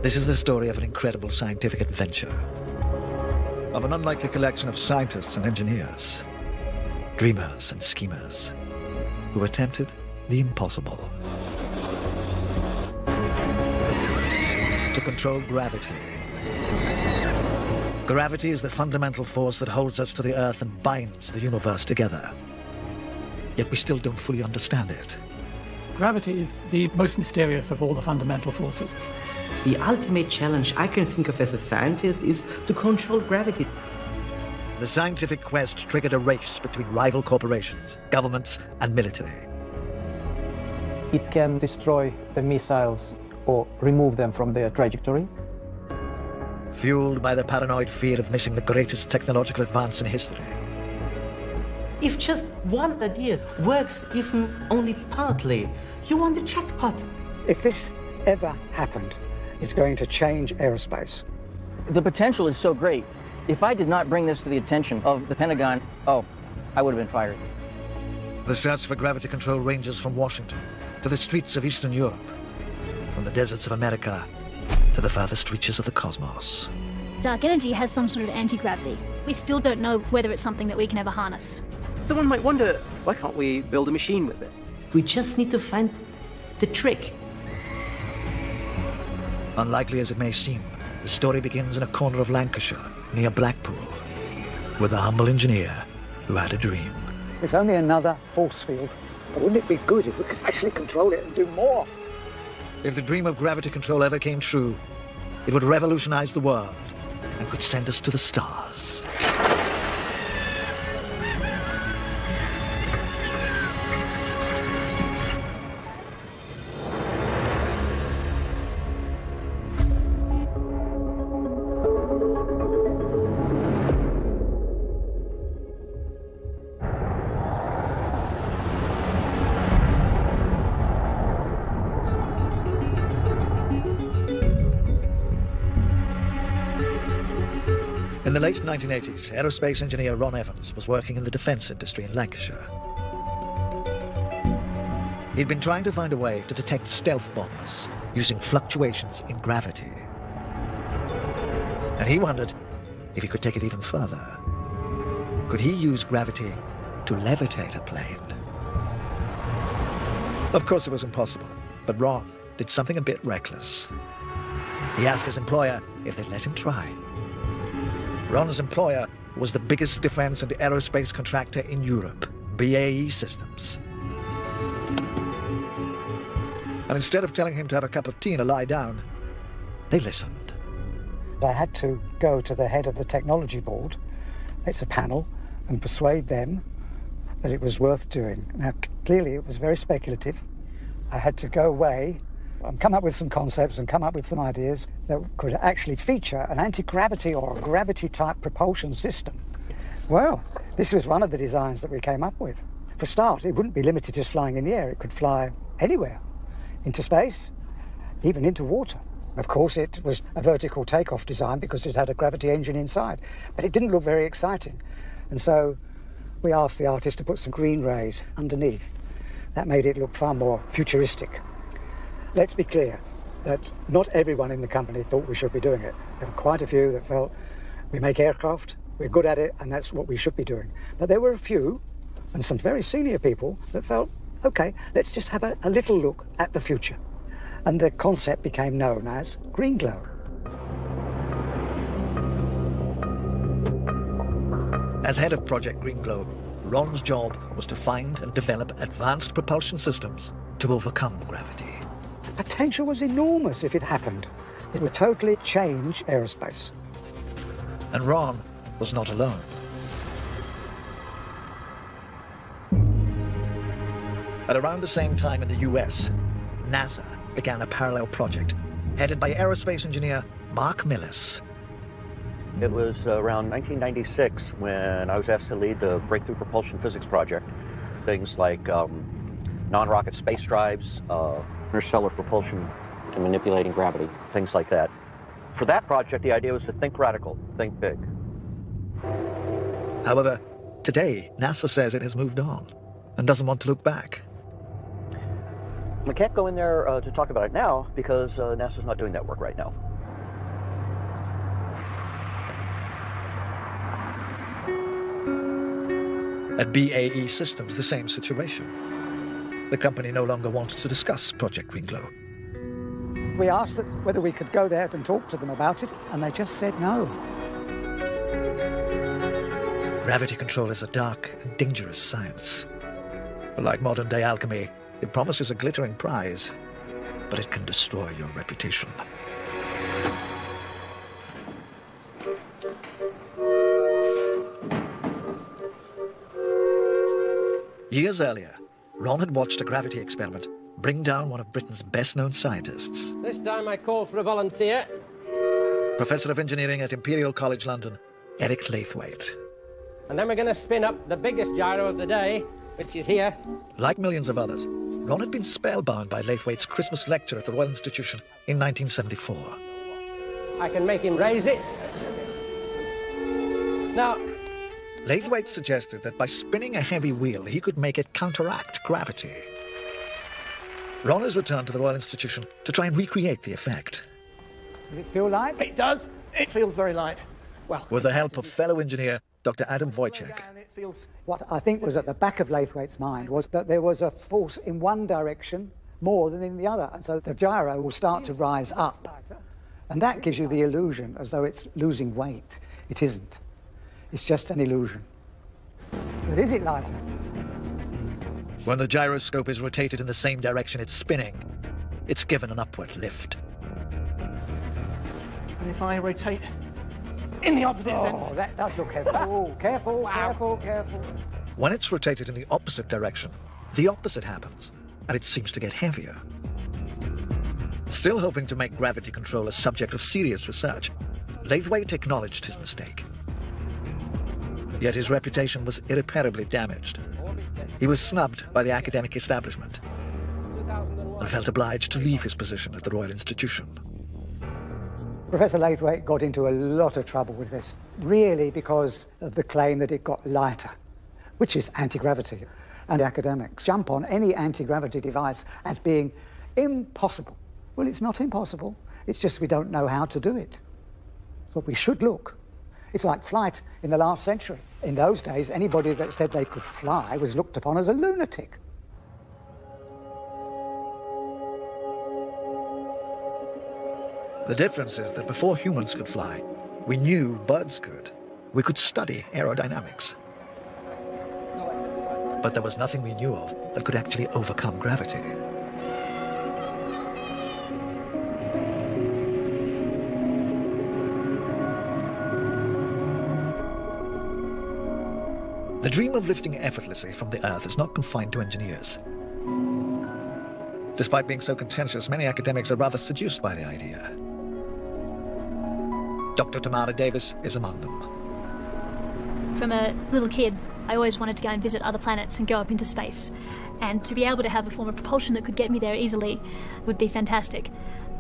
This is the story of an incredible scientific adventure, of an unlikely collection of scientists and engineers, dreamers and schemers, who attempted the impossible. To control gravity. Gravity is the fundamental force that holds us to the Earth and binds the universe together. Yet we still don't fully understand it. Gravity is the most mysterious of all the fundamental forces. The ultimate challenge I can think of as a scientist is to control gravity. The scientific quest triggered a race between rival corporations, governments, and military. It can destroy the missiles or remove them from their trajectory. Fueled by the paranoid fear of missing the greatest technological advance in history. If just one idea works even only partly, you won the jackpot. If this ever happened, it's going to change aerospace. The potential is so great. If I did not bring this to the attention of the Pentagon, I would have been fired. The search for gravity control ranges from Washington to the streets of Eastern Europe, from the deserts of America to the farthest reaches of the cosmos. Dark energy has some sort of anti-gravity. We still don't know whether it's something that we can ever harness. Someone might wonder, why can't we build a machine with it? We just need to find the trick. Unlikely as it may seem, the story begins in a corner of Lancashire, near Blackpool, with a humble engineer who had a dream. It's only another force field, but wouldn't it be good if we could actually control it and do more? If the dream of gravity control ever came true, it would revolutionize the world and could send us to the stars. In the late 1980s, aerospace engineer Ron Evans was working in the defense industry in Lancashire. He'd been trying to find a way to detect stealth bombers using fluctuations in gravity. And he wondered if he could take it even further. Could he use gravity to levitate a plane? Of course it was impossible, but Ron did something a bit reckless. He asked his employer if they'd let him try. Ron's employer was the biggest defense and aerospace contractor in Europe, BAE Systems. And instead of telling him to have a cup of tea and a lie down, they listened. I had to go to the head of the technology board, it's a panel, and persuade them that it was worth doing. Now, clearly it was very speculative. I had to go away and come up with some concepts and come up with some ideas that could actually feature an anti-gravity or a gravity-type propulsion system. Well, this was one of the designs that we came up with. For a start, it wouldn't be limited to just flying in the air. It could fly anywhere, into space, even into water. Of course, it was a vertical takeoff design because it had a gravity engine inside, but it didn't look very exciting. And so we asked the artist to put some green rays underneath. That made it look far more futuristic. Let's be clear that not everyone in the company thought we should be doing it. There were quite a few that felt we make aircraft, we're good at it, and that's what we should be doing. But there were a few, and some very senior people, that felt, okay, let's just have a little look at the future. And the concept became known as green glow. As head of Project Green Glow, Ron's job was to find and develop advanced propulsion systems to overcome gravity. The potential was enormous if it happened. It would totally change aerospace. And Ron was not alone. At around the same time in the US, NASA began a parallel project headed by aerospace engineer Mark Millis. It was around 1996 when I was asked to lead the Breakthrough Propulsion Physics project. Things like non-rocket space drives, interstellar propulsion, and manipulating gravity, things like that. For that project, the idea was to think radical, think big. However, today, NASA says it has moved on and doesn't want to look back. I can't go in there to talk about it now because NASA's not doing that work right now. At BAE Systems, the same situation. The company no longer wants to discuss Project Greenglow. We asked whether we could go there and talk to them about it, and they just said no. Gravity control is a dark and dangerous science. Like modern-day alchemy, it promises a glittering prize, but it can destroy your reputation. Years earlier, Ron had watched a gravity experiment bring down one of Britain's best-known scientists. This time I call for a volunteer. Professor of Engineering at Imperial College London, Eric Laithwaite. And then we're going to spin up the biggest gyro of the day, which is here. Like millions of others, Ron had been spellbound by Laithwaite's Christmas lecture at the Royal Institution in 1974. I can make him raise it. Now, Laithwaite suggested that by spinning a heavy wheel, he could make it counteract gravity. Ron has returned to the Royal Institution to try and recreate the effect. Does it feel light? It does. It feels very light. Well, With the help of fellow engineer Dr. Adam Wojciech. What I think was at the back of Laithwaite's mind was that there was a force in one direction more than in the other, and so the gyro will start to rise up. And that gives you the illusion as though it's losing weight. It isn't. It's just an illusion. But is it lighter? When the gyroscope is rotated in the same direction it's spinning, it's given an upward lift. And if I rotate in the opposite sense? Oh, that does look heavy. Oh, careful, careful, careful. When it's rotated in the opposite direction, the opposite happens, and it seems to get heavier. Still hoping to make gravity control a subject of serious research, Laithwaite acknowledged his mistake. Yet his reputation was irreparably damaged. He was snubbed by the academic establishment and felt obliged to leave his position at the Royal Institution. Professor Laithwaite got into a lot of trouble with this, really because of the claim that it got lighter, which is anti-gravity. And academics jump on any anti-gravity device as being impossible. Well, it's not impossible. It's just we don't know how to do it. But we should look. It's like flight in the last century. In those days, anybody that said they could fly was looked upon as a lunatic. The difference is that before humans could fly, we knew birds could. We could study aerodynamics. But there was nothing we knew of that could actually overcome gravity. The dream of lifting effortlessly from the Earth is not confined to engineers. Despite being so contentious, many academics are rather seduced by the idea. Dr. Tamara Davis is among them. From a little kid, I always wanted to go and visit other planets and go up into space. And to be able to have a form of propulsion that could get me there easily would be fantastic.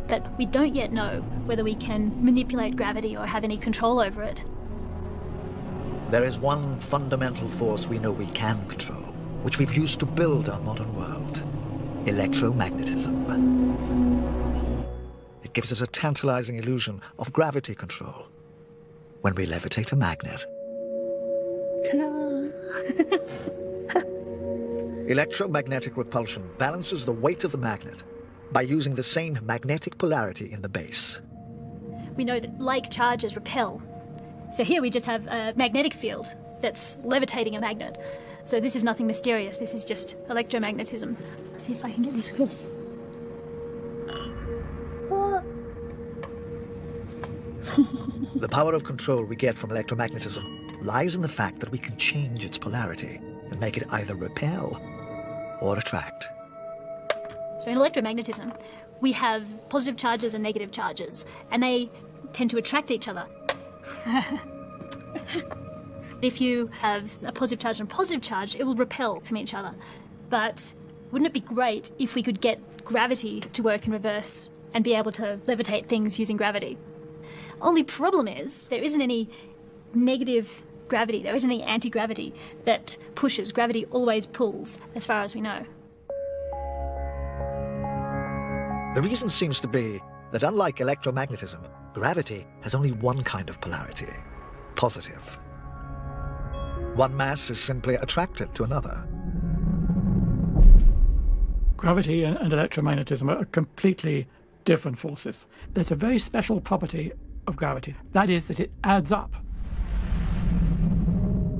But we don't yet know whether we can manipulate gravity or have any control over it. There is one fundamental force we know we can control, which we've used to build our modern world: electromagnetism. It gives us a tantalizing illusion of gravity control when we levitate a magnet. Electromagnetic repulsion balances the weight of the magnet by using the same magnetic polarity in the base. We know that like charges repel. So here we just have a magnetic field that's levitating a magnet. So this is nothing mysterious, this is just electromagnetism. Let's see if I can get this across. The power of control we get from electromagnetism lies in the fact that we can change its polarity and make it either repel or attract. So in electromagnetism, we have positive charges and negative charges, and they tend to attract each other. If you have a positive charge and a positive charge, it will repel from each other. But wouldn't it be great if we could get gravity to work in reverse and be able to levitate things using gravity? Only problem is there isn't any negative gravity, there isn't any anti-gravity that pushes. Gravity always pulls, as far as we know. The reason seems to be that unlike electromagnetism, gravity has only one kind of polarity: positive. One mass is simply attracted to another. Gravity and electromagnetism are completely different forces. There's a very special property of gravity. That is that it adds up.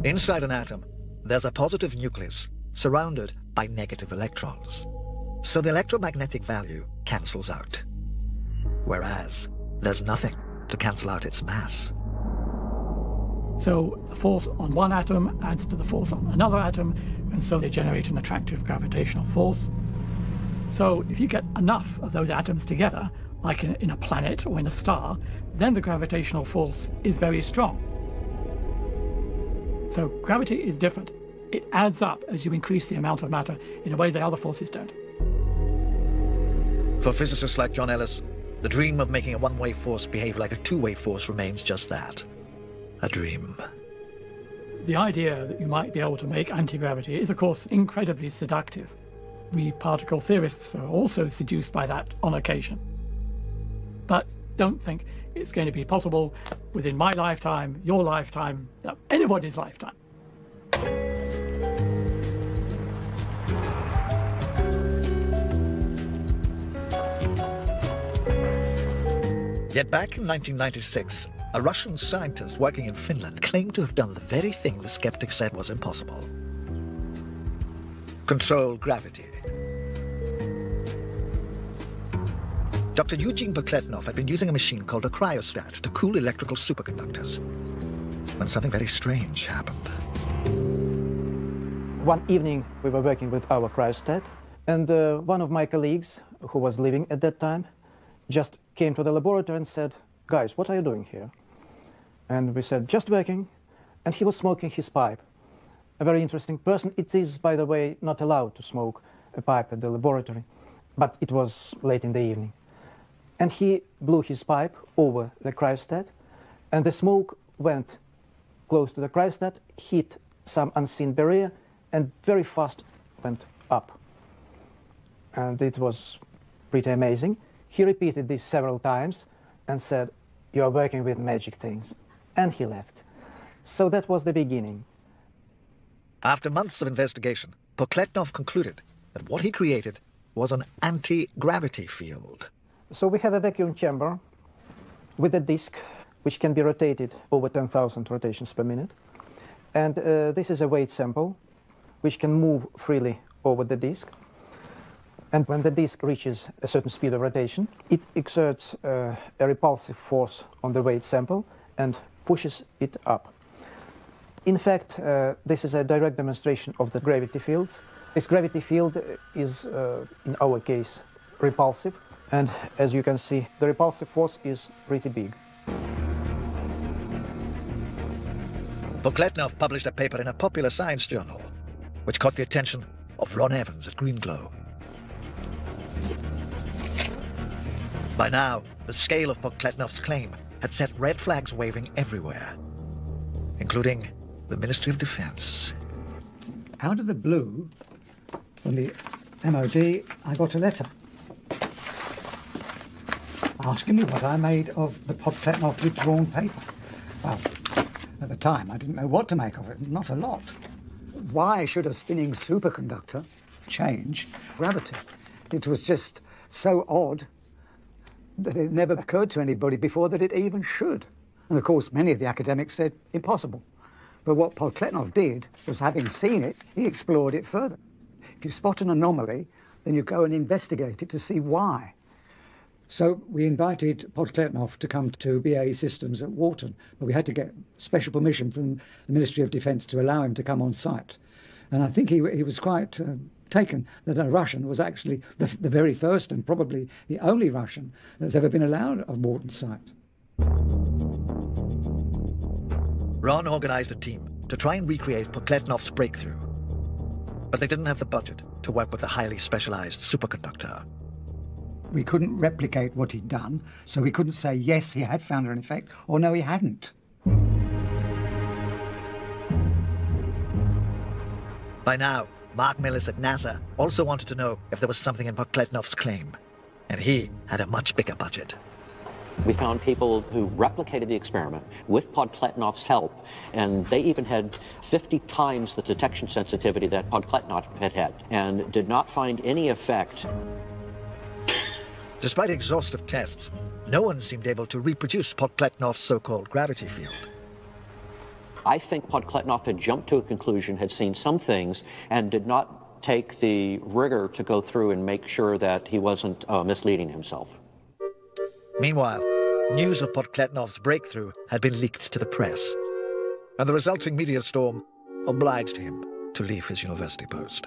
Inside an atom, there's a positive nucleus surrounded by negative electrons. So the electromagnetic value cancels out. Whereas there's nothing to cancel out its mass. So the force on one atom adds to the force on another atom, and so they generate an attractive gravitational force. So if you get enough of those atoms together, like in a planet or in a star, then the gravitational force is very strong. So gravity is different. It adds up as you increase the amount of matter in a way that other forces don't. For physicists like John Ellis, the dream of making a one-way force behave like a two-way force remains just that, a dream. The idea that you might be able to make anti-gravity is, of course, incredibly seductive. We particle theorists are also seduced by that on occasion. But don't think it's going to be possible within my lifetime, your lifetime, anybody's lifetime. Yet back in 1996, a Russian scientist working in Finland claimed to have done the very thing the skeptics said was impossible. Control gravity. Dr. Eugene Pokletnov had been using a machine called a cryostat to cool electrical superconductors when something very strange happened. One evening we were working with our cryostat, and one of my colleagues, who was living at that time, just came to the laboratory and said, "Guys, what are you doing here?" And we said, "Just working." And he was smoking his pipe. A very interesting person. It is, by the way, not allowed to smoke a pipe at the laboratory, but it was late in the evening. And he blew his pipe over the cryostat, and the smoke went close to the cryostat, hit some unseen barrier, and very fast went up. And it was pretty amazing. He repeated this several times and said, "You are working with magic things." And he left. So that was the beginning. After months of investigation, Pokletnov concluded that what he created was an anti-gravity field. So we have a vacuum chamber with a disk which can be rotated over 10,000 rotations per minute. And this is a weight sample which can move freely over the disk. And when the disk reaches a certain speed of rotation, it exerts a repulsive force on the weight sample and pushes it up. In fact, this is a direct demonstration of the gravity fields. This gravity field is, in our case, repulsive. And as you can see, the repulsive force is pretty big. Pokletnov published a paper in a popular science journal, which caught the attention of Ron Evans at Greenglow. By now, the scale of Pokletnov's claim had set red flags waving everywhere, including the Ministry of Defense. Out of the blue, from the MOD, I got a letter asking me what I made of the Pokletnov withdrawn paper. Well, at the time, I didn't know what to make of it, not a lot. Why should a spinning superconductor change gravity? It was just so odd that it never occurred to anybody before that it even should. And of course, many of the academics said impossible. But what Pokletnov did was, having seen it, he explored it further. If you spot an anomaly, then you go and investigate it to see why. So we invited Pokletnov to come to BAE Systems at Walton, but we had to get special permission from the Ministry of Defence to allow him to come on site. And I think he was quite taken that a Russian was actually the very first and probably the only Russian that's ever been allowed on Walton site. Ron organized a team to try and recreate Pokletnov's breakthrough, but they didn't have the budget to work with a highly specialized superconductor. We couldn't replicate what he'd done, so we couldn't say yes, he had found an effect, or no, he hadn't. By now, Mark Millis at NASA also wanted to know if there was something in Pokletnov's claim, and he had a much bigger budget. We found people who replicated the experiment with Podkletnov's help, and they even had 50 times the detection sensitivity that Podkletnov had and did not find any effect. Despite exhaustive tests, no one seemed able to reproduce Podkletnov's so-called gravity field. I think Podkletnov had jumped to a conclusion, had seen some things, and did not take the rigor to go through and make sure that he wasn't misleading himself. Meanwhile, news of Podkletnov's breakthrough had been leaked to the press, and the resulting media storm obliged him to leave his university post.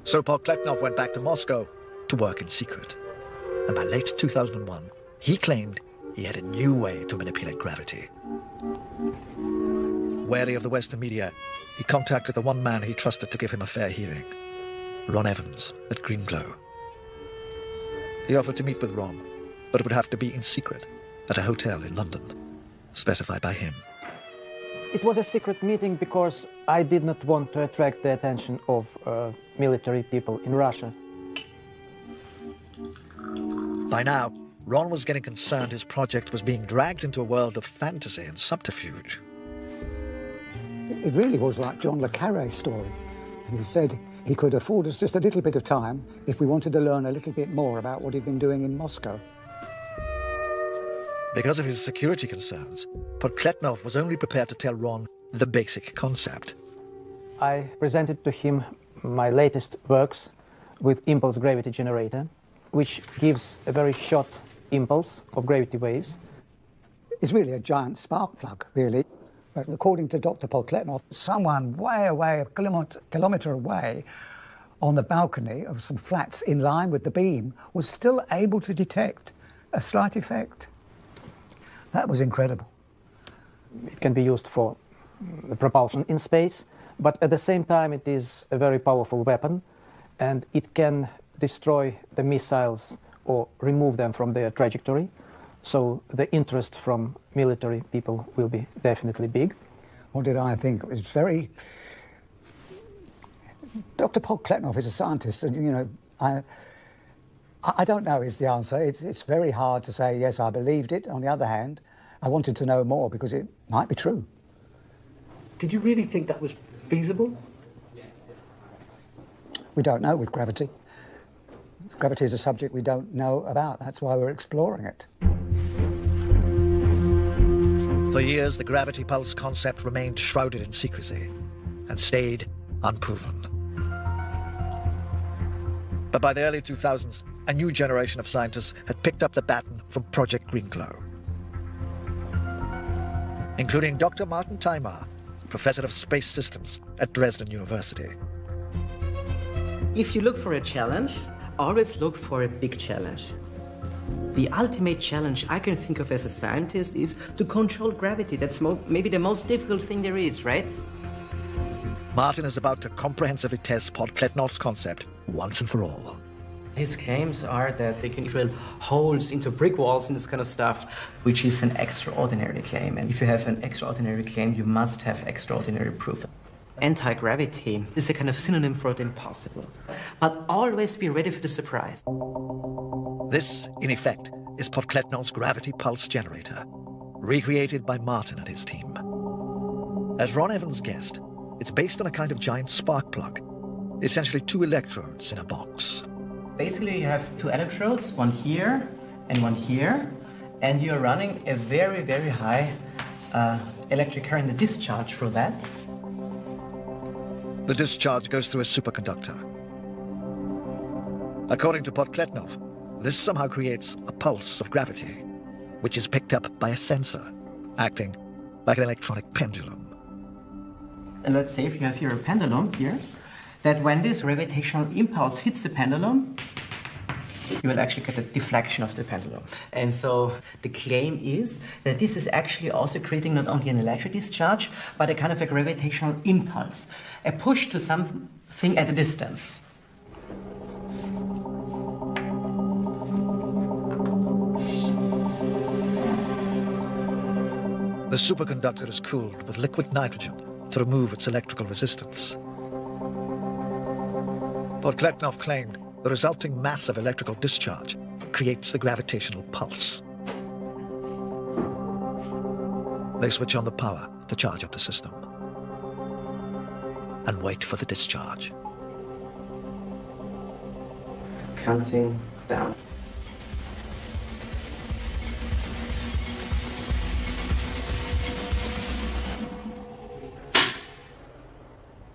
So Podkletnov went back to Moscow to work in secret. And by late 2001, he claimed he had a new way to manipulate gravity. Wary of the Western media, he contacted the one man he trusted to give him a fair hearing, Ron Evans at Green Glow. He offered to meet with Ron, but it would have to be in secret at a hotel in London, specified by him. It was a secret meeting because I did not want to attract the attention of military people in Russia. By now, Ron was getting concerned his project was being dragged into a world of fantasy and subterfuge. It really was like John le Carré's story. And he said he could afford us just a little bit of time if we wanted to learn a little bit more about what he'd been doing in Moscow. Because of his security concerns, Podkletnov was only prepared to tell Ron the basic concept. I presented to him my latest works with impulse gravity generator, which gives a very short impulse of gravity waves. It's really a giant spark plug, really. But according to Dr. Podkletnov, someone way away, a kilometre away, on the balcony of some flats in line with the beam, was still able to detect a slight effect. That was incredible. It can be used for the propulsion in space, but at the same time it is a very powerful weapon, and it can destroy the missiles or remove them from their trajectory. So the interest from military people will be definitely big. What did I think? It was very... Dr. Podkletnov is a scientist, and, you know, I don't know is the answer. It's very hard to say, yes, I believed it. On the other hand, I wanted to know more because it might be true. Did you really think that was feasible? We don't know with gravity. Gravity is a subject we don't know about. That's why we're exploring it. For years, the gravity pulse concept remained shrouded in secrecy and stayed unproven. But by the early 2000s, a new generation of scientists had picked up the baton from Project Green Glow, including Dr. Martin Timar, professor of space systems at Dresden University. If you look for a challenge, always look for a big challenge. The ultimate challenge I can think of as a scientist is to control gravity. That's maybe the most difficult thing there is, right? Martin is about to comprehensively test Podkletnov's concept once and for all. His claims are that they can drill holes into brick walls and this kind of stuff, which is an extraordinary claim. And if you have an extraordinary claim, you must have extraordinary proof. Anti-gravity is a kind of synonym for the impossible. But always be ready for the surprise. This, in effect, is Podkletnov's gravity pulse generator, recreated by Martin and his team. As Ron Evans guessed, it's based on a kind of giant spark plug, essentially two electrodes in a box. Basically, you have two electrodes, one here and one here, and you're running a very, very high electric current, the discharge through that. The discharge goes through a superconductor. According to Podkletnov, this somehow creates a pulse of gravity, which is picked up by a sensor, acting like an electronic pendulum. And let's say if you have here a pendulum here, that when this gravitational impulse hits the pendulum, you will actually get a deflection of the pendulum. And so the claim is that this is actually also creating not only an electric discharge, but a kind of a gravitational impulse, a push to something at a distance. The superconductor is cooled with liquid nitrogen to remove its electrical resistance. Podkletnov claimed the resulting massive electrical discharge creates the gravitational pulse. They switch on the power to charge up the system and wait for the discharge. Counting down.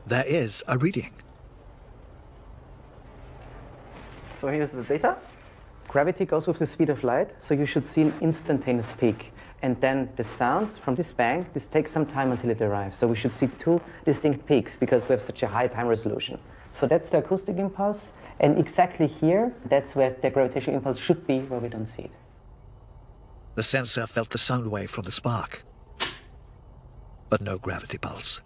There is a reading. So here's the data. Gravity goes with the speed of light, so you should see an instantaneous peak. And then the sound from this bang, this takes some time until it arrives. So we should see two distinct peaks because we have such a high time resolution. So that's the acoustic impulse. And exactly here, that's where the gravitational impulse should be, where we don't see it. The sensor felt the sound wave from the spark, but no gravity pulse.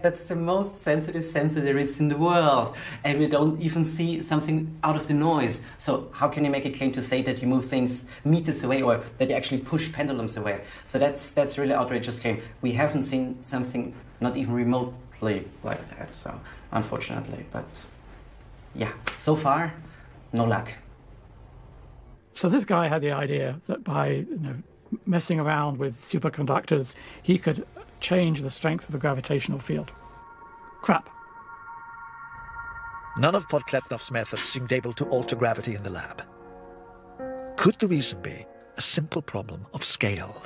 That's the most sensitive sensor there is in the world. And we don't even see something out of the noise. So how can you make a claim to say that you move things meters away or that you actually push pendulums away? So that's really outrageous claim. We haven't seen something not even remotely like that, so unfortunately. But yeah, so far, no luck. So this guy had the idea that by messing around with superconductors, he could change the strength of the gravitational field. Crap. None of Podkletnov's methods seemed able to alter gravity in the lab. Could the reason be a simple problem of scale?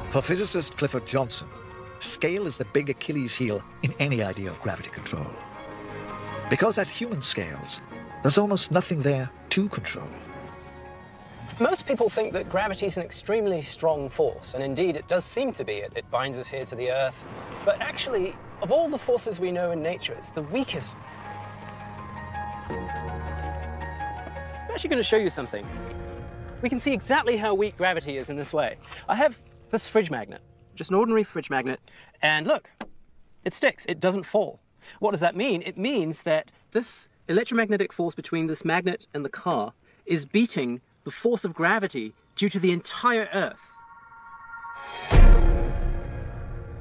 For physicist Clifford Johnson, scale is the big Achilles heel in any idea of gravity control. Because at human scales, there's almost nothing there to control. Most people think that gravity is an extremely strong force, and indeed it does seem to be. It binds us here to the Earth. But actually, of all the forces we know in nature, it's the weakest. I'm actually going to show you something. We can see exactly how weak gravity is in this way. I have this fridge magnet, just an ordinary fridge magnet, and look, it sticks, it doesn't fall. What does that mean? It means that this electromagnetic force between this magnet and the car is beating the force of gravity due to the entire Earth.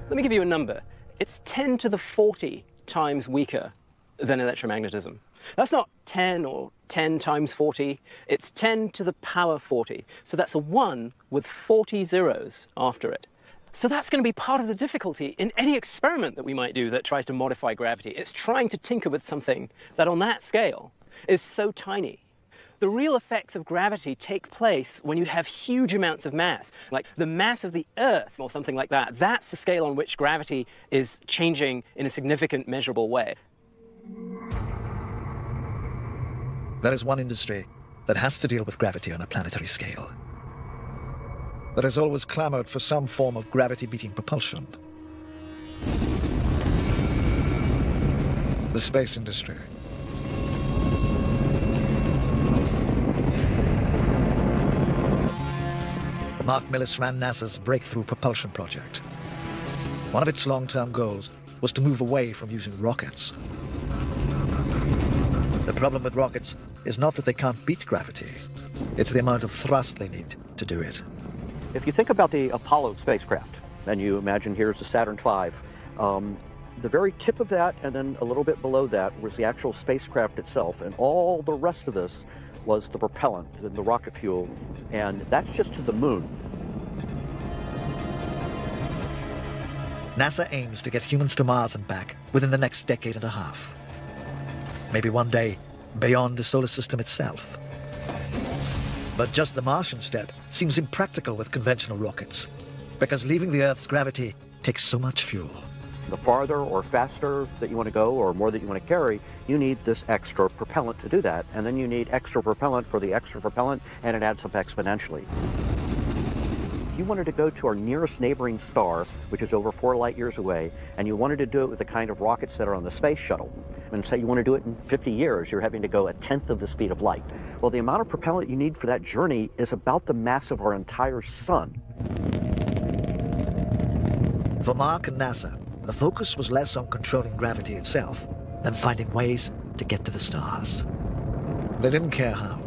Let me give you a number. It's 10 to the 40 times weaker than electromagnetism. That's not 10 or 10 times 40, it's 10 to the power 40. So that's a 1 with 40 zeros after it. So that's going to be part of the difficulty in any experiment that we might do that tries to modify gravity. It's trying to tinker with something that on that scale is so tiny. The real effects of gravity take place when you have huge amounts of mass, like the mass of the Earth or something like that. That's the scale on which gravity is changing in a significant, measurable way. There is one industry that has to deal with gravity on a planetary scale, that has always clamored for some form of gravity-beating propulsion. The space industry. Mark Millis ran NASA's Breakthrough Propulsion Project. One of its long-term goals was to move away from using rockets. The problem with rockets is not that they can't beat gravity, it's the amount of thrust they need to do it. If you think about the Apollo spacecraft, and you imagine here's the Saturn V, the very tip of that and then a little bit below that was the actual spacecraft itself, and all the rest of this was the propellant, the rocket fuel, and that's just to the moon. NASA aims to get humans to Mars and back within the next decade and a half. Maybe one day beyond the solar system itself. But just the Martian step seems impractical with conventional rockets, because leaving the Earth's gravity takes so much fuel. The farther or faster that you want to go, or more that you want to carry, you need this extra propellant to do that. And then you need extra propellant for the extra propellant, and it adds up exponentially. If you wanted to go to our nearest neighboring star, which is over 4 light years away, and you wanted to do it with the kind of rockets that are on the space shuttle, and say you want to do it in 50 years, you're having to go 1/10 of the speed of light. Well, the amount of propellant you need for that journey is about the mass of our entire sun. For Mark and NASA, the focus was less on controlling gravity itself than finding ways to get to the stars. They didn't care how,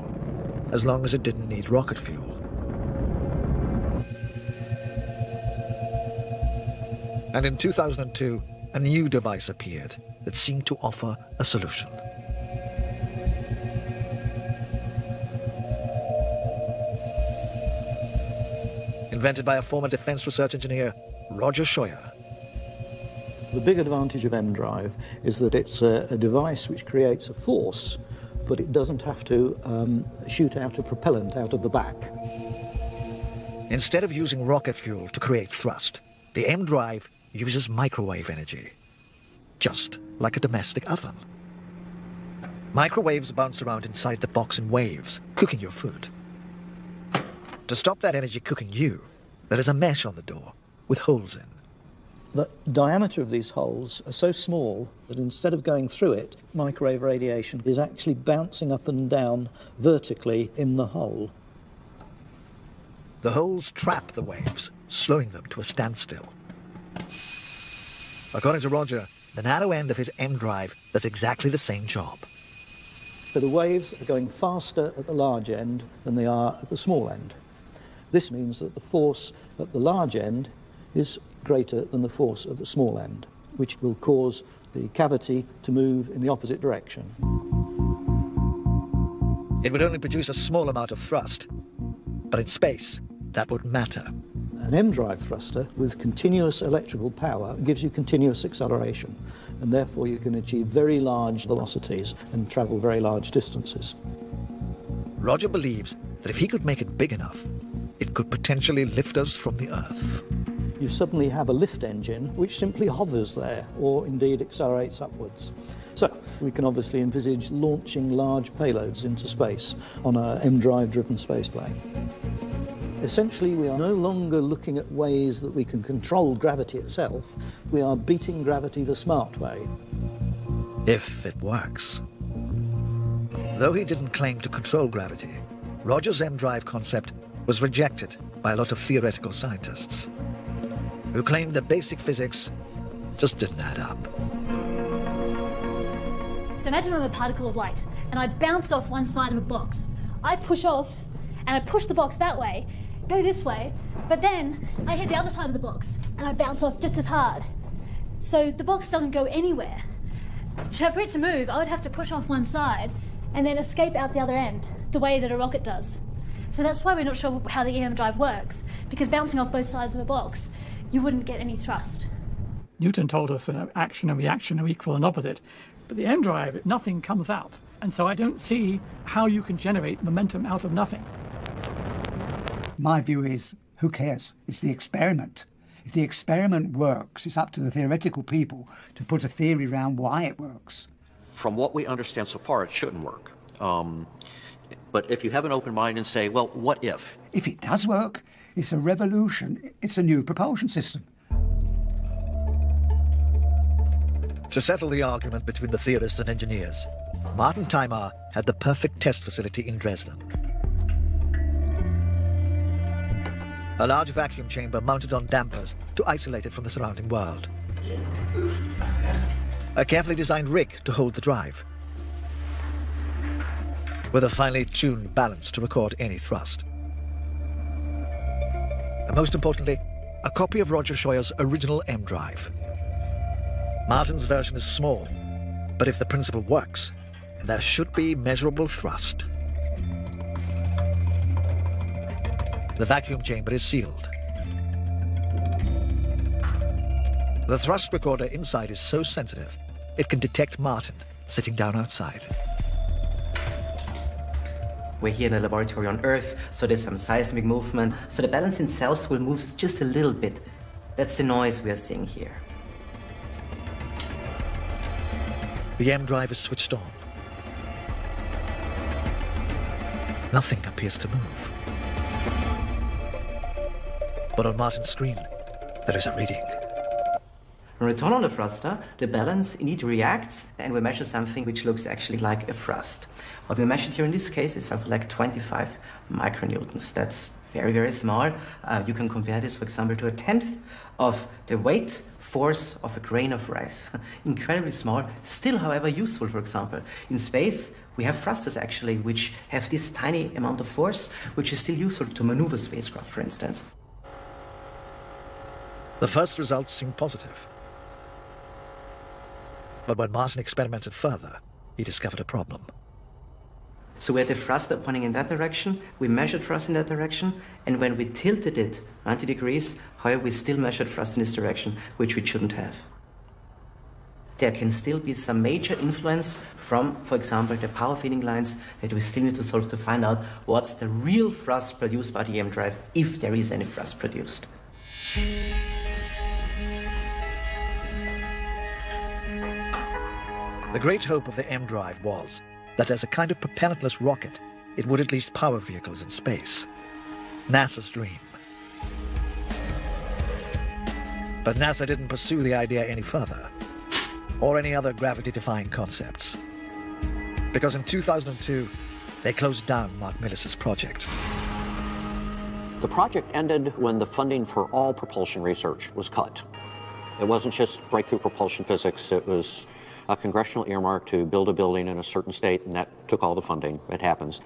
as long as it didn't need rocket fuel. And in 2002, a new device appeared that seemed to offer a solution. Invented by a former defense research engineer, Roger Scheuer. The big advantage of M-Drive is that it's a device which creates a force, but it doesn't have to shoot out a propellant out of the back. Instead of using rocket fuel to create thrust, the M-Drive uses microwave energy, just like a domestic oven. Microwaves bounce around inside the box in waves, cooking your food. To stop that energy cooking you, there is a mesh on the door with holes in. The diameter of these holes are so small that instead of going through it, microwave radiation is actually bouncing up and down vertically in the hole. The holes trap the waves, slowing them to a standstill. According to Roger, the narrow end of his M-Drive does exactly the same job. So the waves are going faster at the large end than they are at the small end. This means that the force at the large end is greater than the force at the small end, which will cause the cavity to move in the opposite direction. It would only produce a small amount of thrust, but in space, that would matter. An M-Drive thruster with continuous electrical power gives you continuous acceleration, and therefore you can achieve very large velocities and travel very large distances. Roger believes that if he could make it big enough, it could potentially lift us from the Earth. You suddenly have a lift engine which simply hovers there, or indeed accelerates upwards. So we can obviously envisage launching large payloads into space on an M-Drive driven spaceplane. Essentially, we are no longer looking at ways that we can control gravity itself. We are beating gravity the smart way. If it works. Though he didn't claim to control gravity, Roger's M-Drive concept was rejected by a lot of theoretical scientists who claimed that basic physics just didn't add up. So imagine I'm a particle of light and I bounce off one side of a box. I push off and I push the box that way, go this way, but then I hit the other side of the box and I bounce off just as hard. So the box doesn't go anywhere. So for it to move, I would have to push off one side and then escape out the other end, the way that a rocket does. So that's why we're not sure how the M-Drive works, because bouncing off both sides of a box, you wouldn't get any thrust. Newton told us that action and reaction are equal and opposite, but the M-Drive, nothing comes out. And so I don't see how you can generate momentum out of nothing. My view is, who cares? It's the experiment. If the experiment works, it's up to the theoretical people to put a theory around why it works. From what we understand so far, it shouldn't work. But if you have an open mind and say, well, what if? If it does work, it's a revolution. It's a new propulsion system. To settle the argument between the theorists and engineers, Martin Timar had the perfect test facility in Dresden. A large vacuum chamber mounted on dampers to isolate it from the surrounding world. A carefully designed rig to hold the drive, with a finely tuned balance to record any thrust. And most importantly, a copy of Roger Scheuer's original M-Drive. Martin's version is small, but if the principle works, there should be measurable thrust. The vacuum chamber is sealed. The thrust recorder inside is so sensitive, it can detect Martin sitting down outside. We're here in a laboratory on Earth, so there's some seismic movement. So the balancing cells will move just a little bit. That's the noise we are seeing here. The M-Drive is switched on. Nothing appears to move. But on Martin's screen, there is a reading. When we turn on the thruster, the balance indeed reacts, and we measure something which looks actually like a thrust. What we measured here in this case is something like 25 micronewtons. That's very, very small. You can compare this, for example, to 1/10 of the weight force of a grain of rice. Incredibly small, still, however, useful, for example. In space, we have thrusters, actually, which have this tiny amount of force, which is still useful to maneuver spacecraft, for instance. The first results seemed positive. But when Martin experimented further, he discovered a problem. So we had the thruster pointing in that direction, we measured thrust in that direction, and when we tilted it 90 degrees, however, we still measured thrust in this direction, which we shouldn't have. There can still be some major influence from, for example, the power feeding lines that we still need to solve to find out what's the real thrust produced by the EM drive, if there is any thrust produced. The great hope of the M drive was that as a kind of propellantless rocket, it would at least power vehicles in space. NASA's dream. But NASA didn't pursue the idea any further, or any other gravity-defying concepts. Because in 2002, they closed down Mark Millis's project. The project ended when the funding for all propulsion research was cut. It wasn't just breakthrough propulsion physics, it was a congressional earmark to build a building in a certain state, and that took all the funding. It happens.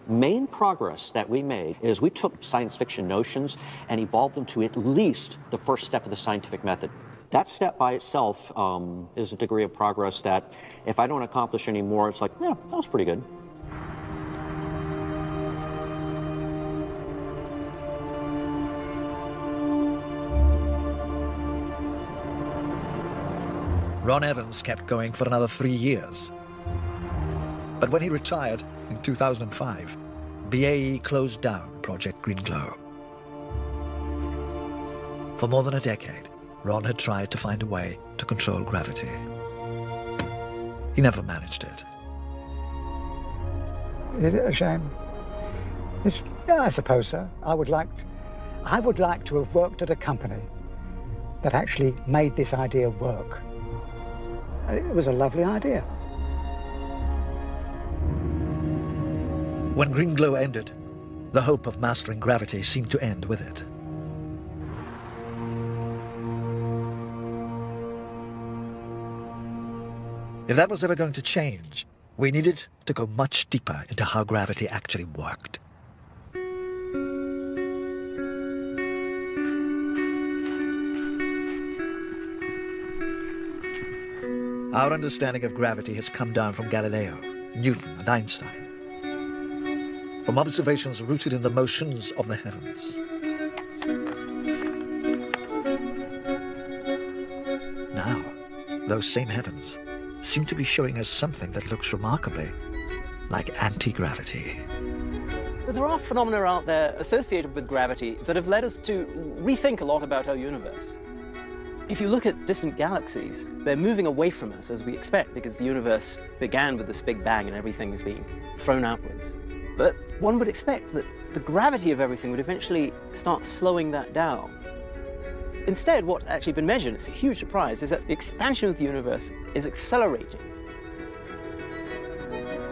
Main progress that we made is we took science fiction notions and evolved them to at least the first step of the scientific method. That step by itself is a degree of progress that if I don't accomplish any more, it's like, yeah, that was pretty good. Ron Evans kept going for another 3 years. But when he retired in 2005, BAE closed down Project Green Glow. For more than a decade, Ron had tried to find a way to control gravity. He never managed it. Is it a shame? Yeah, I suppose so. I would like to have worked at a company that actually made this idea work. It was a lovely idea. When Green Glow ended, the hope of mastering gravity seemed to end with it. If that was ever going to change, we needed to go much deeper into how gravity actually worked. Our understanding of gravity has come down from Galileo, Newton, and Einstein, from observations rooted in the motions of the heavens. Now, those same heavens seem to be showing us something that looks remarkably like anti-gravity. There are phenomena out there associated with gravity that have led us to rethink a lot about our universe. If you look at distant galaxies, they're moving away from us as we expect because the universe began with this big bang and everything is being thrown outwards. But one would expect that the gravity of everything would eventually start slowing that down. Instead, what's actually been measured, it's a huge surprise, is that the expansion of the universe is accelerating.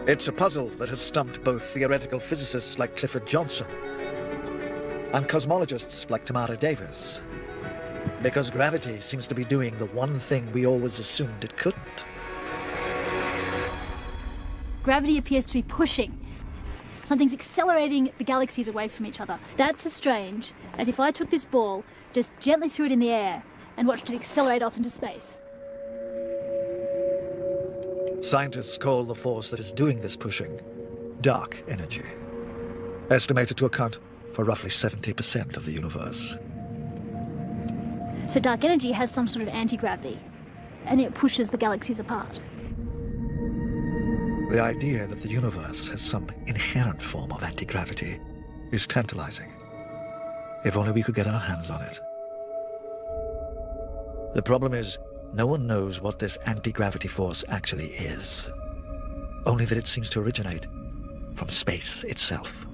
It's a puzzle that has stumped both theoretical physicists like Clifford Johnson and cosmologists like Tamara Davis, because gravity seems to be doing the one thing we always assumed it couldn't. Gravity appears to be pushing. Something's accelerating the galaxies away from each other. That's as strange as if I took this ball, just gently threw it in the air, and watched it accelerate off into space. Scientists call the force that is doing this pushing dark energy, estimated to account for roughly 70% of the universe. So dark energy has some sort of anti-gravity, and it pushes the galaxies apart. The idea that the universe has some inherent form of anti-gravity is tantalizing. If only we could get our hands on it. The problem is, no one knows what this anti-gravity force actually is. Only that it seems to originate from space itself.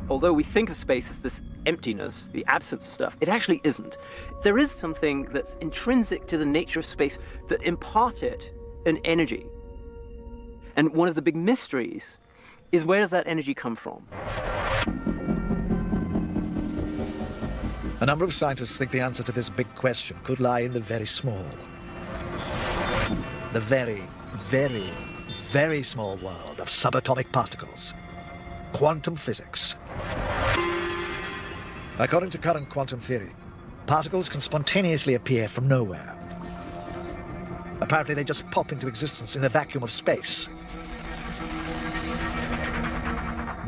Although we think of space as this emptiness, the absence of stuff, it actually isn't. There is something that's intrinsic to the nature of space that imparts it an energy. And one of the big mysteries is, where does that energy come from? A number of scientists think the answer to this big question could lie in the very small. The very, very, very small world of subatomic particles. Quantum physics. According to current quantum theory, particles can spontaneously appear from nowhere. Apparently they just pop into existence in the vacuum of space.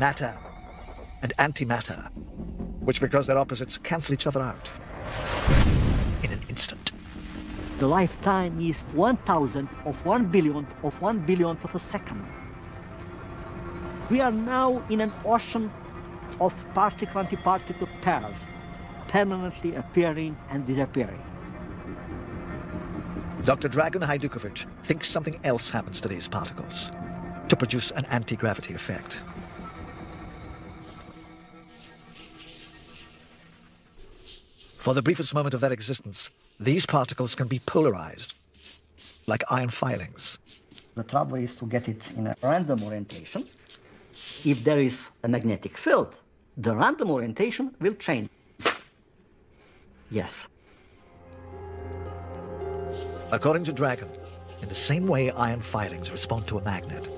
Matter and antimatter, which because they're opposites cancel each other out in an instant. The lifetime is 1,000 of 1 billionth of 1 billionth of a second. We are now in an ocean of particle-antiparticle pairs, permanently appearing and disappearing. Dr. Dragan Hajdukovic thinks something else happens to these particles to produce an anti-gravity effect. For the briefest moment of their existence, these particles can be polarized, like iron filings. The trouble is to get it in a random orientation. If there is a magnetic field, the random orientation will change. Yes. According to Dragan, in the same way iron filings respond to a magnet,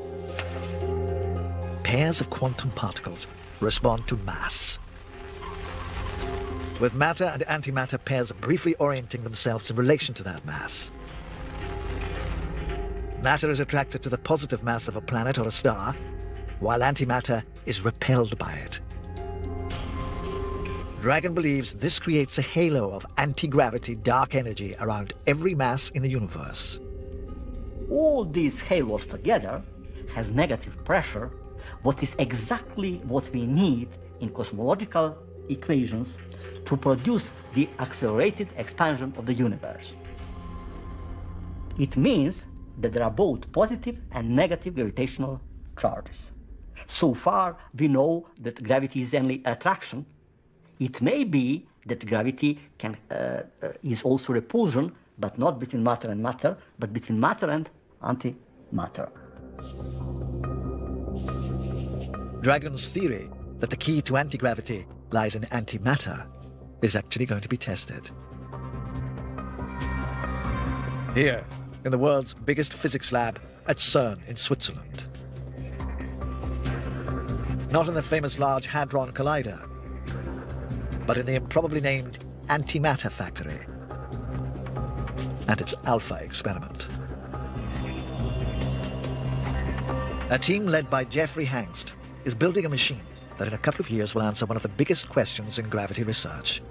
pairs of quantum particles respond to mass. With matter and antimatter pairs briefly orienting themselves in relation to that mass. Matter is attracted to the positive mass of a planet or a star, while antimatter is repelled by it. Dragan believes this creates a halo of anti-gravity dark energy around every mass in the universe. All these halos together has negative pressure, what is exactly what we need in cosmological equations to produce the accelerated expansion of the universe. It means that there are both positive and negative gravitational charges. So far, we know that gravity is only attraction. It may be that gravity is also repulsion, but not between matter and matter, but between matter and antimatter. Dragan's theory that the key to anti-gravity lies in antimatter is actually going to be tested. Here, in the world's biggest physics lab at CERN in Switzerland. Not in the famous Large Hadron Collider, but in the improbably named Antimatter Factory and its Alpha experiment. A team led by Jeffrey Hangst is building a machine that in a couple of years will answer one of the biggest questions in gravity research.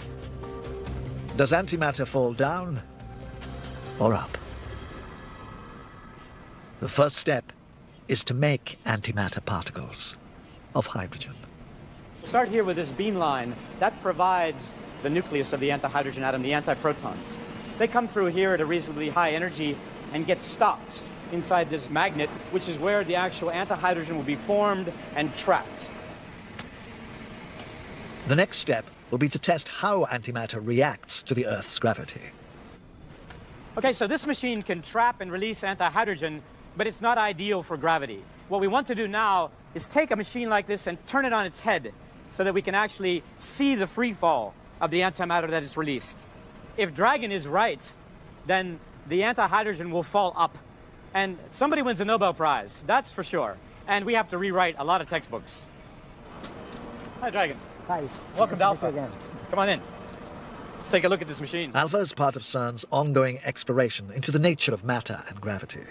Does antimatter fall down or up? The first step is to make antimatter particles of hydrogen. We'll start here with this beam line. That provides the nucleus of the antihydrogen atom, the antiprotons. They come through here at a reasonably high energy and get stopped inside this magnet, which is where the actual antihydrogen will be formed and trapped. The next step will be to test how antimatter reacts to the Earth's gravity. Okay, so this machine can trap and release antihydrogen, but it's not ideal for gravity. What we want to do now is take a machine like this and turn it on its head so that we can actually see the free fall of the antimatter that is released. If Dragan is right, then the antihydrogen will fall up. And somebody wins a Nobel Prize, that's for sure. And we have to rewrite a lot of textbooks. Hi, Dragan. Hi. Welcome to Alpha. Again. Come on in. Let's take a look at this machine. Alpha is part of CERN's ongoing exploration into the nature of matter and gravity.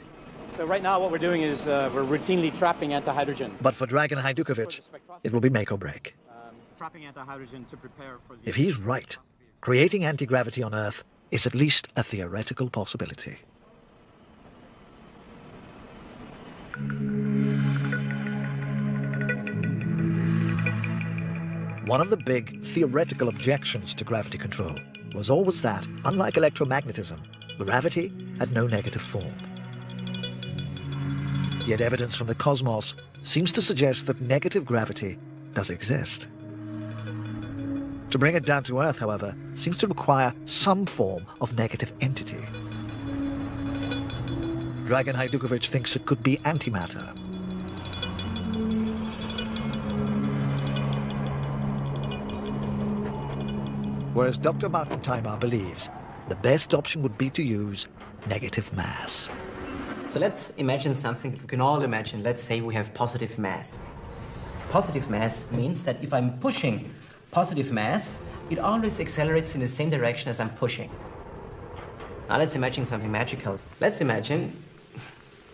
So right now what we're doing is we're routinely trapping antihydrogen. But for Dragan Hajdukovic, it will be make or break. Trapping antihydrogen to prepare for the... If he's right, creating anti-gravity on Earth is at least a theoretical possibility. One of the big theoretical objections to gravity control was always that, unlike electromagnetism, gravity had no negative form. Yet evidence from the cosmos seems to suggest that negative gravity does exist. To bring it down to Earth, however, seems to require some form of negative entity. Dragan Hajdukovic thinks it could be antimatter. Whereas Dr. Martin Timar believes the best option would be to use negative mass. So let's imagine something that we can all imagine. Let's say we have positive mass. Positive mass means that if I'm pushing positive mass, it always accelerates in the same direction as I'm pushing. Now let's imagine something magical. Let's imagine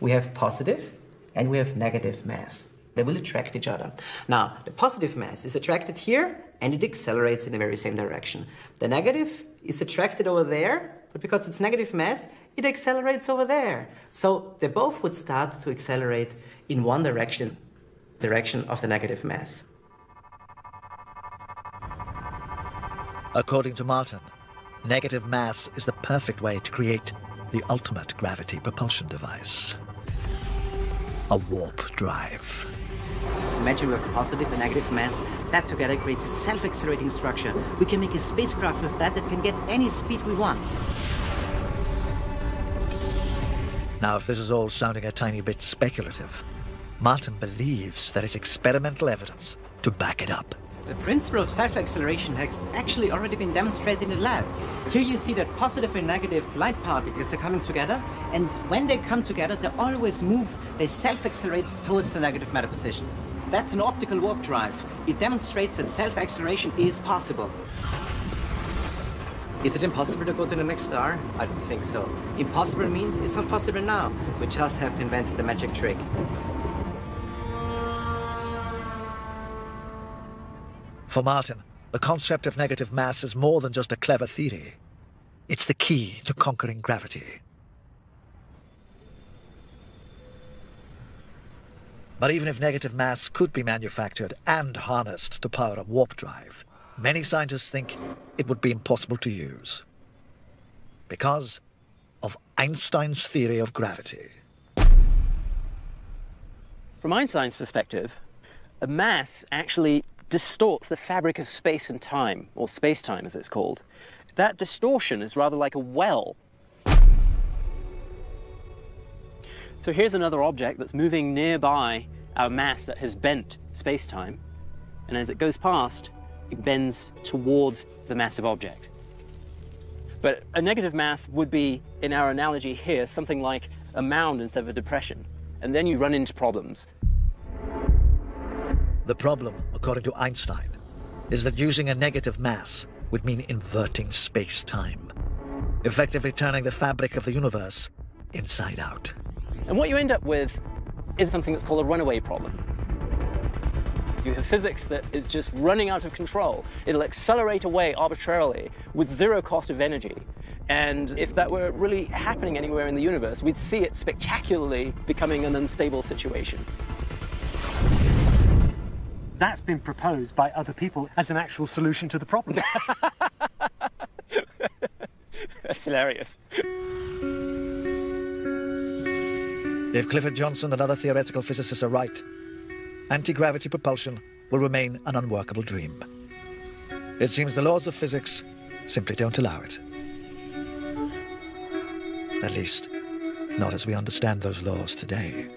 we have positive and we have negative mass. They will attract each other. Now, the positive mass is attracted here and it accelerates in the very same direction. The negative is attracted over there, but because it's negative mass, it accelerates over there. So they both would start to accelerate in one direction of the negative mass. According to Martin, negative mass is the perfect way to create the ultimate gravity propulsion device. A warp drive. Imagine we have positive and negative mass. That together creates a self-accelerating structure. We can make a spacecraft with that can get any speed we want. Now, if this is all sounding a tiny bit speculative, Martin believes there is experimental evidence to back it up. The principle of self-acceleration has actually already been demonstrated in the lab. Here you see that positive and negative light particles are coming together, and when they come together, they always move, they self-accelerate towards the negative matter position. That's an optical warp drive. It demonstrates that self-acceleration is possible. Is it impossible to go to the next star? I don't think so. Impossible means it's not possible now. We just have to invent the magic trick. For Martin, the concept of negative mass is more than just a clever theory. It's the key to conquering gravity. But even if negative mass could be manufactured and harnessed to power a warp drive, many scientists think it would be impossible to use because of Einstein's theory of gravity. From Einstein's perspective, a mass actually distorts the fabric of space and time, or space-time as it's called. That distortion is rather like a well. So here's another object that's moving nearby our mass that has bent space-time, and as it goes past, it bends towards the massive object. But a negative mass would be, in our analogy here, something like a mound instead of a depression, and then you run into problems. The problem, according to Einstein, is that using a negative mass would mean inverting space-time, effectively turning the fabric of the universe inside out. And what you end up with is something that's called a runaway problem. You have physics that is just running out of control. It'll accelerate away arbitrarily with zero cost of energy. And if that were really happening anywhere in the universe, we'd see it spectacularly becoming an unstable situation. That's been proposed by other people as an actual solution to the problem. That's hilarious. If Clifford Johnson and other theoretical physicists are right, anti-gravity propulsion will remain an unworkable dream. It seems the laws of physics simply don't allow it. At least, not as we understand those laws today.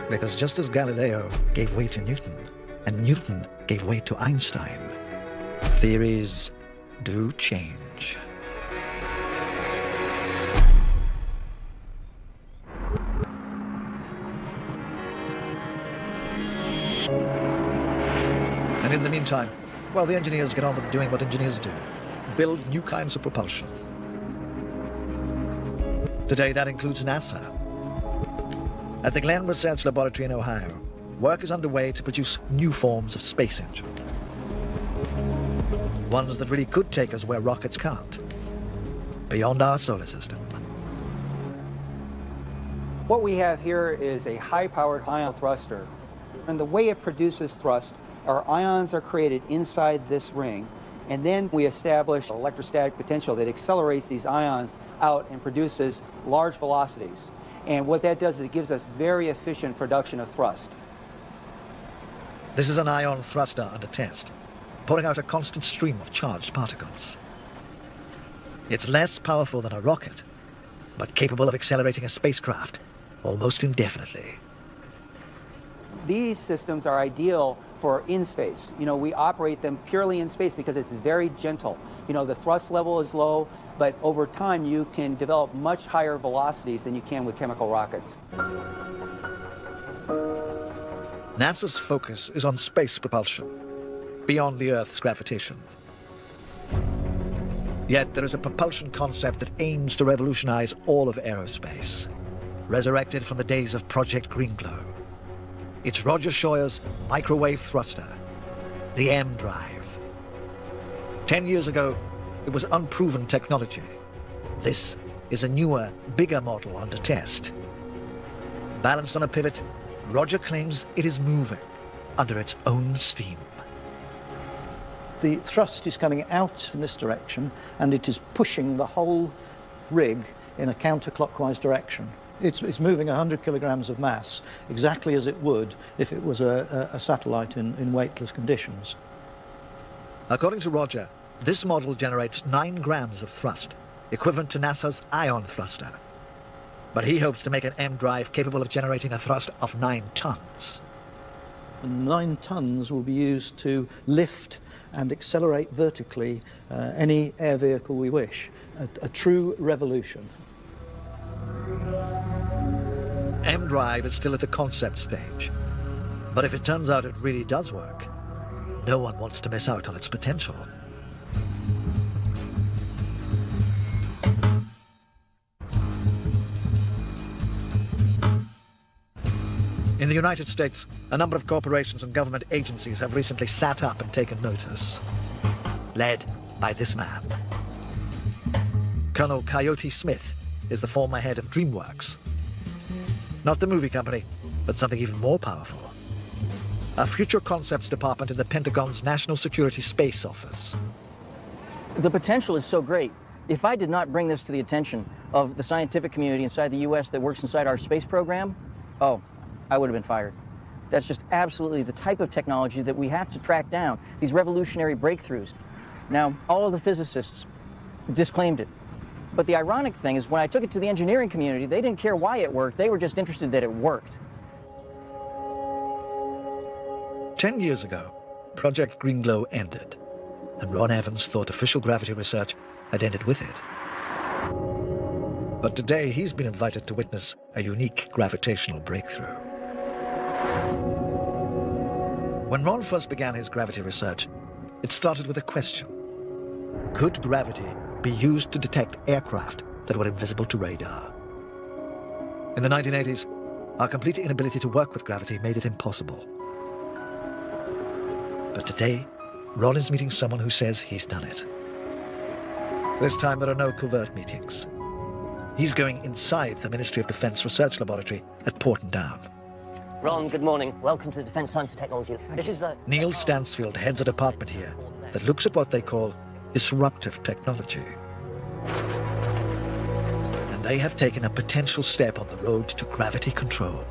Because just as Galileo gave way to Newton, and Newton gave way to Einstein, theories do change. And in the meantime, well, the engineers get on with doing what engineers do, build new kinds of propulsion. Today, that includes NASA. At the Glenn Research Laboratory in Ohio, work is underway to produce new forms of space engine. Ones that really could take us where rockets can't, beyond our solar system. What we have here is a high-powered ion thruster. And the way it produces thrust, our ions are created inside this ring, and then we establish electrostatic potential that accelerates these ions out and produces large velocities. And what that does is it gives us very efficient production of thrust. This is an ion thruster under test, pouring out a constant stream of charged particles. It's less powerful than a rocket, but capable of accelerating a spacecraft almost indefinitely. These systems are ideal for in space. You know, we operate them purely in space because it's very gentle. You know, the thrust level is low, but over time you can develop much higher velocities than you can with chemical rockets. NASA's focus is on space propulsion. beyond the Earth's gravitation. Yet there is a propulsion concept that aims to revolutionize all of aerospace, resurrected from the days of Project Greenglow. It's Roger Scheuer's microwave thruster, the M drive. 10 years ago, it was unproven technology. This is a newer, bigger model under test. Balanced on a pivot, Roger claims it is moving under its own steam. The thrust is coming out in this direction, and it is pushing the whole rig in a counterclockwise direction. It's moving 100 kilograms of mass, exactly as it would if it was a satellite in weightless conditions. According to Roger, this model generates 9 grams of thrust, equivalent to NASA's Ion thruster. But he hopes to make an M drive capable of generating a thrust of 9 tons. And 9 tons will be used to lift and accelerate vertically any air vehicle we wish. A true revolution. M drive is still at the concept stage. But if it turns out it really does work, no one wants to miss out on its potential. In the United States, a number of corporations and government agencies have recently sat up and taken notice, led by this man. Colonel Coyote Smith is the former head of DreamWorks. Not the movie company, but something even more powerful. A future concepts department in the Pentagon's National Security Space Office. The potential is so great. If I did not bring this to the attention of the scientific community inside the U.S. that works inside our space program, oh, I would have been fired. That's just absolutely the type of technology that we have to track down, these revolutionary breakthroughs. Now, all of the physicists disclaimed it. But the ironic thing is when I took it to the engineering community, they didn't care why it worked. They were just interested that it worked. 10 years ago, Project Greenglow ended, and Ron Evans thought official gravity research had ended with it. But today, he's been invited to witness a unique gravitational breakthrough. When Ron first began his gravity research, it started with a question. Could gravity be used to detect aircraft that were invisible to radar? In the 1980s, our complete inability to work with gravity made it impossible. But today, Ron is meeting someone who says he's done it. This time, there are no covert meetings. He's going inside the Ministry of Defense Research Laboratory at Porton Down. Ron, good morning. Welcome to the Defense Science and Technology. This is the... Neil Stansfield heads a department here that looks at what they call disruptive technology. And they have taken a potential step on the road to gravity control,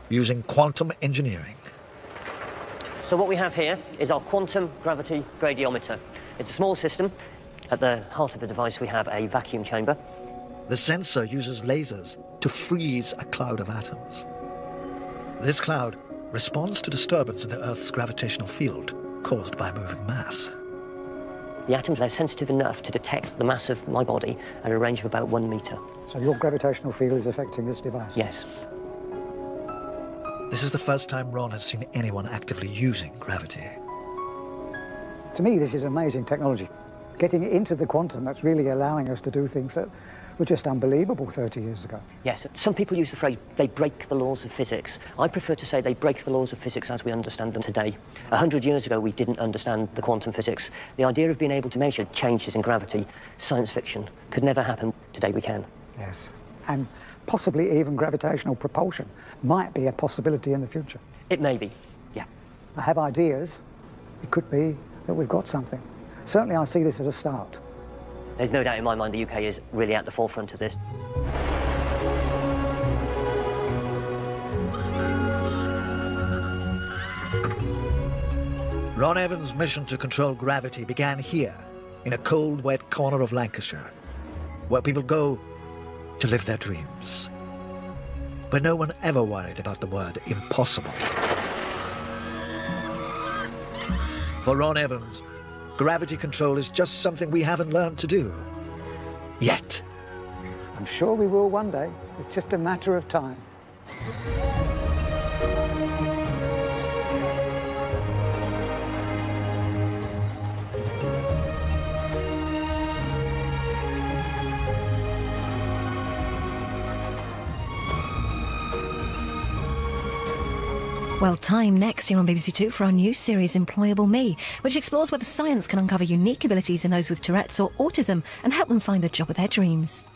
using quantum engineering. So what we have here is our quantum gravity gradiometer. It's a small system. At the heart of the device, we have a vacuum chamber. The sensor uses lasers to freeze a cloud of atoms. This cloud responds to disturbance in the Earth's gravitational field caused by moving mass. The atoms are sensitive enough to detect the mass of my body at a range of about 1 meter. So your gravitational field is affecting this device? Yes. This is the first time Ron has seen anyone actively using gravity. To me, this is amazing technology. Getting into the quantum, that's really allowing us to do things that were just unbelievable 30 years ago. Yes, some people use the phrase, they break the laws of physics. I prefer to say they break the laws of physics as we understand them today. 100 years ago, we didn't understand the quantum physics. The idea of being able to measure changes in gravity, science fiction, could never happen. Today we can. Yes, and possibly even gravitational propulsion might be a possibility in the future. It may be, yeah. I have ideas. It could be that we've got something. Certainly, I see this as a start. There's no doubt in my mind the UK is really at the forefront of this. Ron Evans' mission to control gravity began here, in a cold, wet corner of Lancashire, where people go to live their dreams. Where no one ever worried about the word impossible. For Ron Evans, gravity control is just something we haven't learned to do. Yet. I'm sure we will one day. It's just a matter of time. Well, time next here on BBC Two for our new series Employable Me, which explores whether science can uncover unique abilities in those with Tourette's or autism and help them find the job of their dreams.